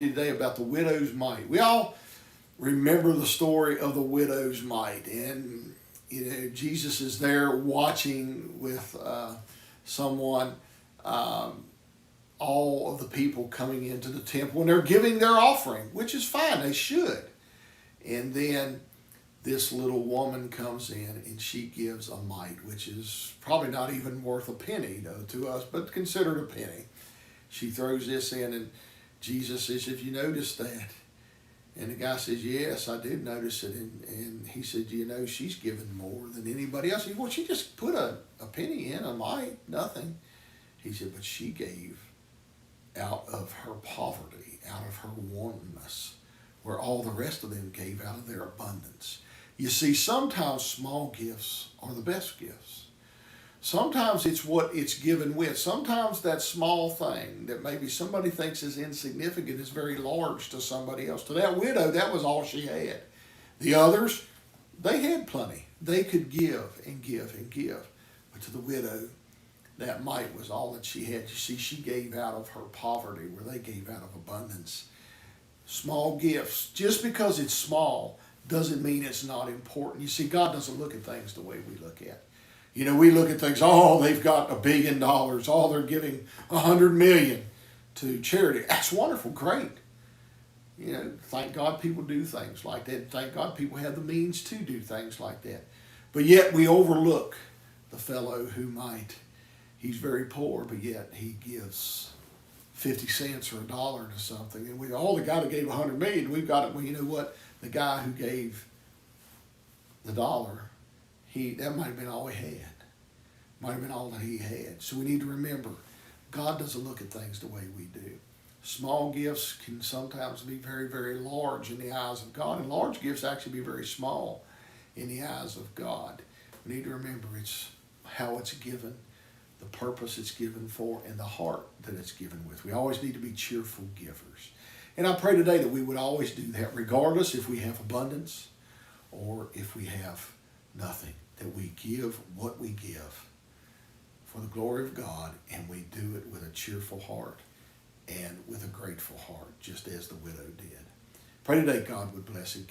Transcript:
Today about the widow's mite. We all remember the story of the widow's mite, and Jesus is there watching with someone, all of the people coming into the temple, and they're giving their offering, which is fine. They should. And then this little woman comes in and she gives a mite, which is probably not even worth a penny to us, but considered a penny. She throws this in, and Jesus says, "Have you noticed that?" And the guy says, "Yes, I did notice it." And he said, "She's given more than anybody else." He said, "Well, she just put a penny in, a mite, nothing." He said, "But she gave out of her poverty, out of her wantonness, where all the rest of them gave out of their abundance." You see, sometimes small gifts are the best gifts. Sometimes it's what it's given with. Sometimes that small thing that maybe somebody thinks is insignificant is very large to somebody else. To that widow, that was all she had. The others, they had plenty. They could give and give and give. But to the widow, that mite was all that she had. You see, she gave out of her poverty where they gave out of abundance. Small gifts, just because it's small, doesn't mean it's not important. You see, God doesn't look at things the way we look at. We look at things, oh, they've got $1 billion. Oh, they're giving $100 million to charity. That's wonderful, great. Thank God people do things like that. Thank God people have the means to do things like that. But yet we overlook the fellow who he's very poor, but yet he gives 50 cents or $1 to something. And the guy that gave $100 million, we've got it. Well, you know what? The guy who gave the dollar, that might have been all he had. Might have been all that he had. So we need to remember, God doesn't look at things the way we do. Small gifts can sometimes be very, very large in the eyes of God, and large gifts actually be very small in the eyes of God. We need to remember it's how it's given, the purpose it's given for, and the heart that it's given with. We always need to be cheerful givers. And I pray today that we would always do that, regardless if we have abundance or if we have nothing, that we give what we give for the glory of God, and we do it with a cheerful heart and with a grateful heart, just as the widow did. Pray today God would bless and